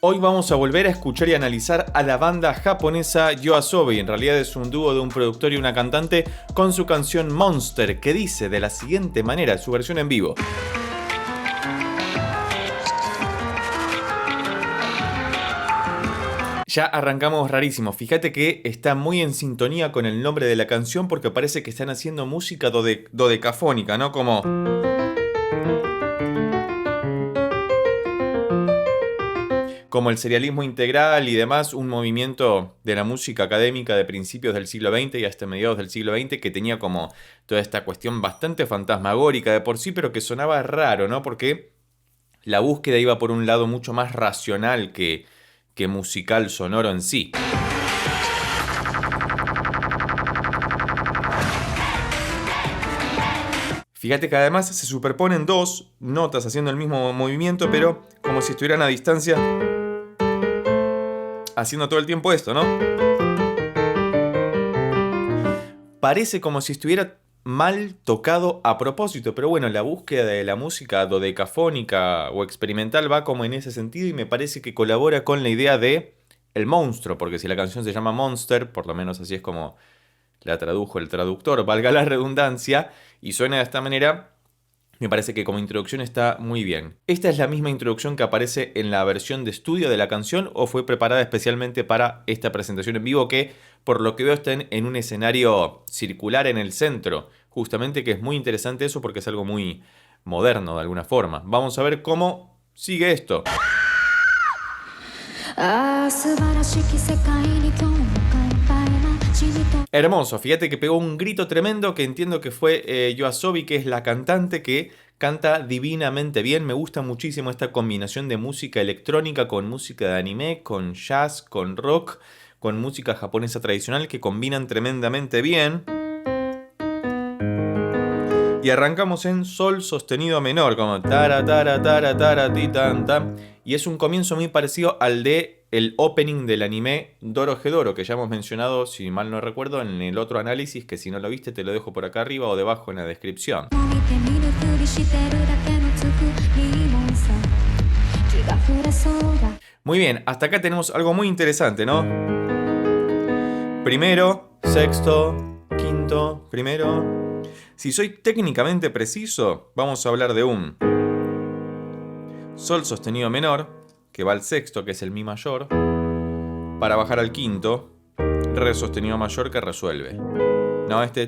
Hoy vamos a volver a escuchar y analizar a la banda japonesa YOASOBI. En realidad es un dúo de un productor y una cantante con su canción Monster, que dice de la siguiente manera, su versión en vivo. Ya arrancamos rarísimo. Fíjate que está muy en sintonía con el nombre de la canción porque parece que están haciendo música dodecafónica, ¿no? Como el serialismo integral y demás, un movimiento de la música académica de principios del siglo XX y hasta mediados del siglo XX que tenía como toda esta cuestión bastante fantasmagórica de por sí, pero que sonaba raro, ¿no? Porque la búsqueda iba por un lado mucho más racional que musical sonoro en sí. Fíjate que además se superponen dos notas haciendo el mismo movimiento, pero como si estuvieran a distancia, haciendo todo el tiempo esto, ¿no? Parece como si estuviera mal tocado a propósito, pero bueno, la búsqueda de la música dodecafónica o experimental va como en ese sentido y me parece que colabora con la idea de el monstruo, porque si la canción se llama Monster, por lo menos así es como la tradujo el traductor, valga la redundancia, y suena de esta manera. Me parece que como introducción está muy bien. ¿Esta es la misma introducción que aparece en la versión de estudio de la canción o fue preparada especialmente para esta presentación en vivo que, por lo que veo, está en un escenario circular en el centro? Justamente que es muy interesante eso porque es algo muy moderno de alguna forma. Vamos a ver cómo sigue esto. Hermoso, fíjate que pegó un grito tremendo que entiendo que fue YOASOBI, que es la cantante que canta divinamente bien. Me gusta muchísimo esta combinación de música electrónica con música de anime, con jazz, con rock, con música japonesa tradicional que combinan tremendamente bien. Y arrancamos en sol sostenido menor, como tara tara tara tara ti tan tan. Y es un comienzo muy parecido al de el opening del anime Dorohedoro, que ya hemos mencionado, si mal no recuerdo, en el otro análisis, que si no lo viste te lo dejo por acá arriba o debajo en la descripción. Muy bien, hasta acá tenemos algo muy interesante, ¿no? Primero, sexto, quinto, primero. Si soy técnicamente preciso, vamos a hablar de un sol sostenido menor, que va al sexto, que es el mi mayor, para bajar al quinto, re sostenido mayor que resuelve. No, este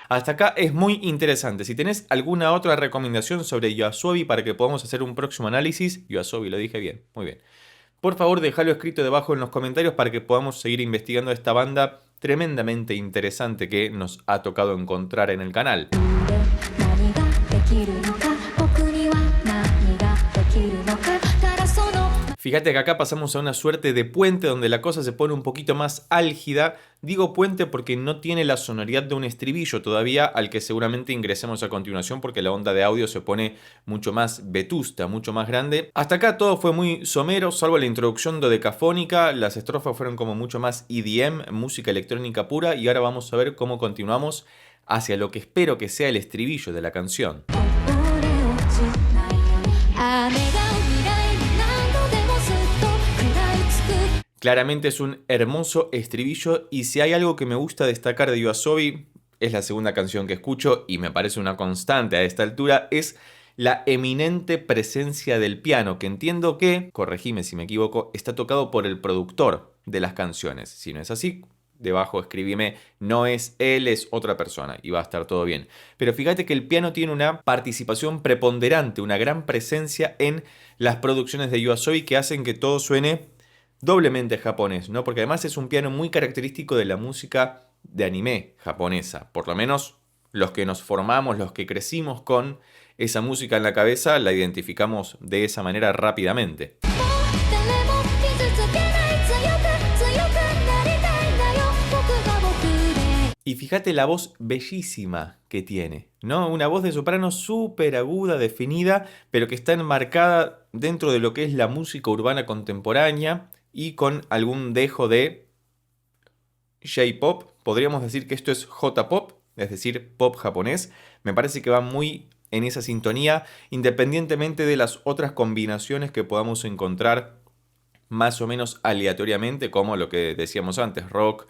hasta acá es muy interesante. Si tenés alguna otra recomendación sobre YOASOBI para que podamos hacer un próximo análisis, YOASOBI, lo dije bien, muy bien. Por favor, déjalo escrito debajo en los comentarios para que podamos seguir investigando esta banda tremendamente interesante que nos ha tocado encontrar en el canal. Fíjate que acá pasamos a una suerte de puente donde la cosa se pone un poquito más álgida. Digo puente porque no tiene la sonoridad de un estribillo todavía al que seguramente ingresemos a continuación porque la onda de audio se pone mucho más vetusta, mucho más grande. Hasta acá todo fue muy somero, salvo la introducción dodecafónica. Las estrofas fueron como mucho más EDM, música electrónica pura, y ahora vamos a ver cómo continuamos hacia lo que espero que sea el estribillo de la canción. Claramente es un hermoso estribillo y si hay algo que me gusta destacar de YOASOBI, es la segunda canción que escucho y me parece una constante a esta altura, es la eminente presencia del piano, que entiendo que, corregime si me equivoco, está tocado por el productor de las canciones. Si no es así, debajo escribime, no es él, es otra persona y va a estar todo bien. Pero fíjate que el piano tiene una participación preponderante, una gran presencia en las producciones de YOASOBI que hacen que todo suene doblemente japonés, ¿no? Porque además es un piano muy característico de la música de anime japonesa. Por lo menos los que nos formamos, los que crecimos con esa música en la cabeza, la identificamos de esa manera rápidamente. Y fíjate la voz bellísima que tiene, ¿no? Una voz de soprano súper aguda, definida, pero que está enmarcada dentro de lo que es la música urbana contemporánea y con algún dejo de J-pop. Podríamos decir que esto es J-pop, es decir, pop japonés. Me parece que va muy en esa sintonía, independientemente de las otras combinaciones que podamos encontrar más o menos aleatoriamente, como lo que decíamos antes, rock,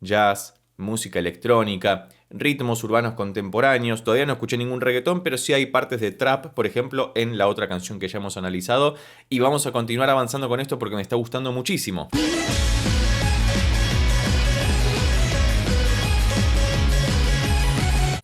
jazz, música electrónica, ritmos urbanos contemporáneos. Todavía no escuché ningún reggaetón, pero sí hay partes de trap, por ejemplo, en la otra canción que ya hemos analizado. Y vamos a continuar avanzando con esto porque me está gustando muchísimo.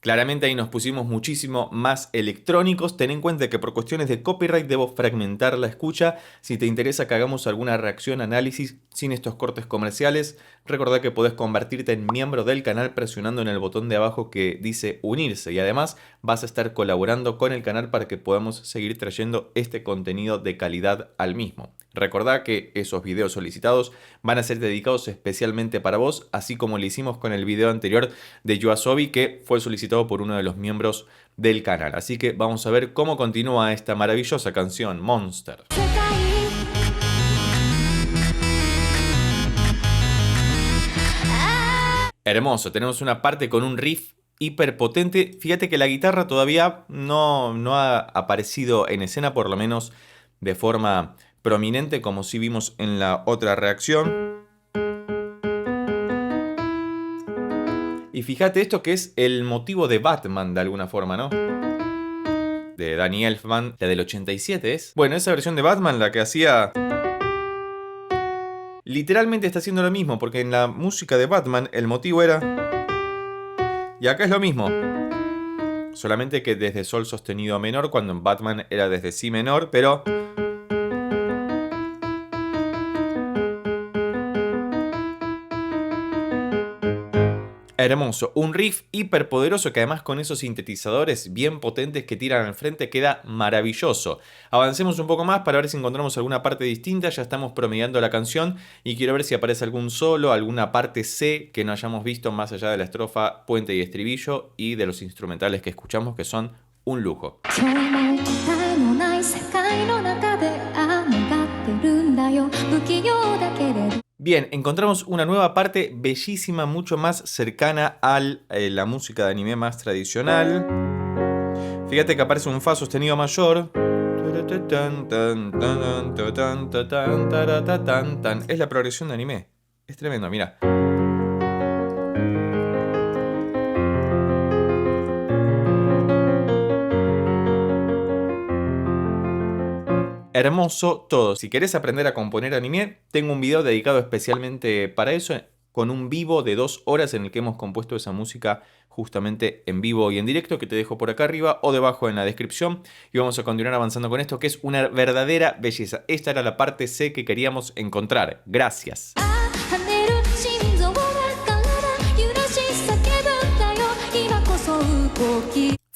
Claramente ahí nos pusimos muchísimo más electrónicos. Ten en cuenta que por cuestiones de copyright debo fragmentar la escucha. Si te interesa que hagamos alguna reacción, análisis sin estos cortes comerciales, recordá que podés convertirte en miembro del canal presionando en el botón de abajo que dice unirse. Y además vas a estar colaborando con el canal para que podamos seguir trayendo este contenido de calidad al mismo. Recordá que esos videos solicitados van a ser dedicados especialmente para vos, así como lo hicimos con el video anterior de YOASOBI, que fue solicitado por uno de los miembros del canal. Así que vamos a ver cómo continúa esta maravillosa canción, Monster. Hermoso, tenemos una parte con un riff hiper potente. Fíjate que la guitarra todavía no ha aparecido en escena, por lo menos de forma prominente, como sí vimos en la otra reacción. Y fíjate esto que es el motivo de Batman de alguna forma, ¿no? De Danny Elfman, la del 87 es. Bueno, esa versión de Batman, la que hacía... Literalmente está haciendo lo mismo, porque en la música de Batman el motivo era... Y acá es lo mismo. Solamente que desde sol sostenido menor, cuando en Batman era desde si menor, pero... Hermoso, un riff hiper poderoso que además con esos sintetizadores bien potentes que tiran al frente queda maravilloso. Avancemos un poco más para ver si encontramos alguna parte distinta. Ya estamos promediando la canción y quiero ver si aparece algún solo, alguna parte C que no hayamos visto más allá de la estrofa, puente y estribillo y de los instrumentales que escuchamos, que son un lujo. Bien, encontramos una nueva parte bellísima, mucho más cercana a la música de anime más tradicional. Fíjate que aparece un fa sostenido mayor. Es la progresión de anime. Es tremendo, mira. Hermoso todo. Si querés aprender a componer anime, tengo un video dedicado especialmente para eso, con un vivo de 2 horas en el que hemos compuesto esa música justamente en vivo y en directo, que te dejo por acá arriba o debajo en la descripción. Y vamos a continuar avanzando con esto, que es una verdadera belleza. Esta era la parte C que queríamos encontrar. Gracias.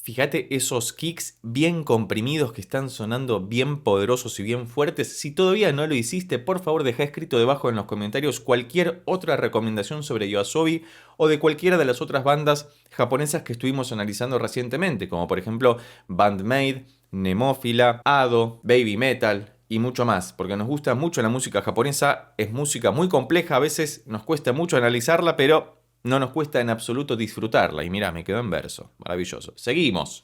Fíjate esos kicks bien comprimidos que están sonando bien poderosos y bien fuertes. Si todavía no lo hiciste, por favor deja escrito debajo en los comentarios cualquier otra recomendación sobre YOASOBI o de cualquiera de las otras bandas japonesas que estuvimos analizando recientemente, como por ejemplo Band-Maid, Nemophila, Ado, Baby Metal y mucho más, porque nos gusta mucho la música japonesa. Es música muy compleja, a veces nos cuesta mucho analizarla, pero no nos cuesta en absoluto disfrutarla. Y mirá, me quedó en verso. Maravilloso. Seguimos.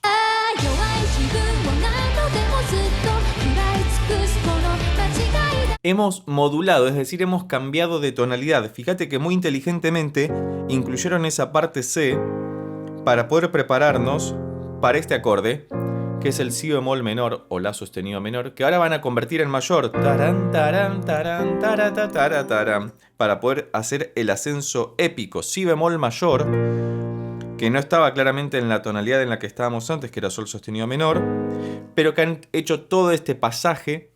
Hemos modulado, es decir, hemos cambiado de tonalidad. Fíjate que muy inteligentemente incluyeron esa parte C para poder prepararnos para este acorde, que es el si bemol menor o la sostenido menor, que ahora van a convertir en mayor. Tarán, tarán, tarán, tarata, tará, tarán, para poder hacer el ascenso épico. Si bemol mayor, que no estaba claramente en la tonalidad en la que estábamos antes, que era sol sostenido menor, pero que han hecho todo este pasaje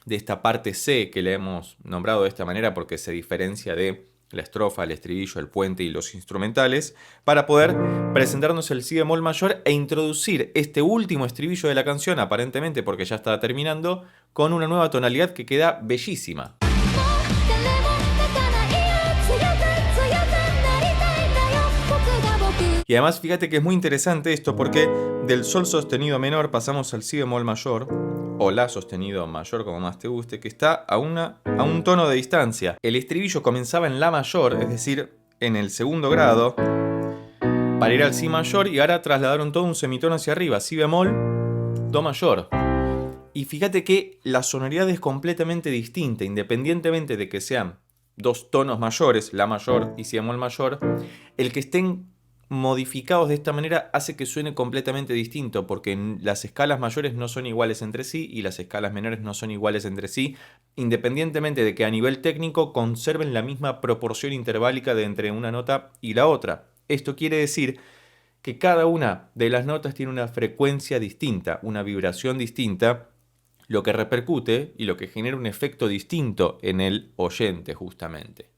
de esta parte C, que le hemos nombrado de esta manera porque se diferencia de la estrofa, el estribillo, el puente y los instrumentales, para poder presentarnos el si bemol mayor e introducir este último estribillo de la canción, aparentemente porque ya está terminando, con una nueva tonalidad que queda bellísima. Y además fíjate que es muy interesante esto porque del sol sostenido menor pasamos al si bemol mayor, o la sostenido mayor, como más te guste, que está a un tono de distancia. El estribillo comenzaba en la mayor, es decir, en el segundo grado, para ir al si mayor y ahora trasladaron todo un semitono hacia arriba, si bemol, do mayor. Y fíjate que la sonoridad es completamente distinta, independientemente de que sean dos tonos mayores, la mayor y si bemol mayor, el que estén modificados de esta manera hace que suene completamente distinto, porque las escalas mayores no son iguales entre sí y las escalas menores no son iguales entre sí, independientemente de que a nivel técnico conserven la misma proporción interválica de entre una nota y la otra. Esto quiere decir que cada una de las notas tiene una frecuencia distinta, una vibración distinta, lo que repercute y lo que genera un efecto distinto en el oyente justamente.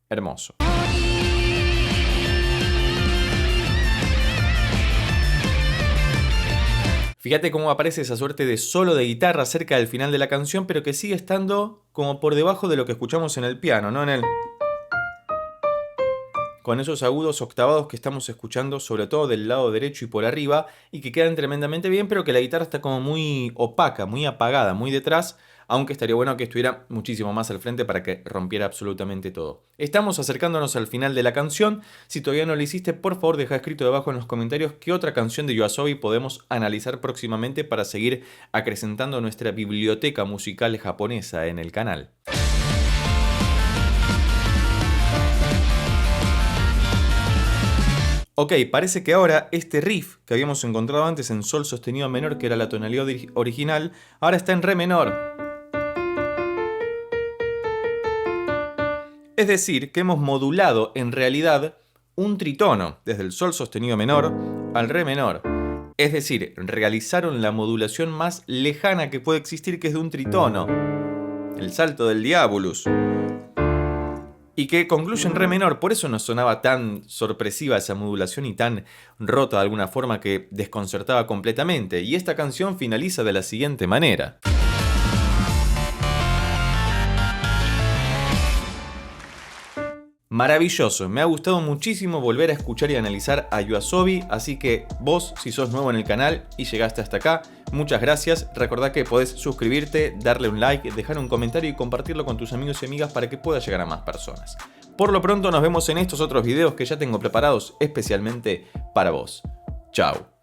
Hermoso. Fíjate cómo aparece esa suerte de solo de guitarra cerca del final de la canción, pero que sigue estando como por debajo de lo que escuchamos en el piano, ¿no? Con esos agudos octavados que estamos escuchando, sobre todo del lado derecho y por arriba, y que quedan tremendamente bien, pero que la guitarra está como muy opaca, muy apagada, muy detrás, aunque estaría bueno que estuviera muchísimo más al frente para que rompiera absolutamente todo. Estamos acercándonos al final de la canción. Si todavía no lo hiciste, por favor deja escrito debajo en los comentarios qué otra canción de YOASOBI podemos analizar próximamente para seguir acrecentando nuestra biblioteca musical japonesa en el canal. Ok, parece que ahora este riff que habíamos encontrado antes en sol sostenido menor, que era la tonalidad original, ahora está en re menor. Es decir, que hemos modulado en realidad un tritono, desde el sol sostenido menor al re menor. Es decir, realizaron la modulación más lejana que puede existir, que es de un tritono, el salto del diabolus. Y que concluye en re menor, por eso nos sonaba tan sorpresiva esa modulación y tan rota de alguna forma que desconcertaba completamente. Y esta canción finaliza de la siguiente manera. Maravilloso, me ha gustado muchísimo volver a escuchar y analizar a YOASOBI, así que vos, si sos nuevo en el canal y llegaste hasta acá, muchas gracias. Recordá que podés suscribirte, darle un like, dejar un comentario y compartirlo con tus amigos y amigas para que pueda llegar a más personas. Por lo pronto nos vemos en estos otros videos que ya tengo preparados especialmente para vos. Chao.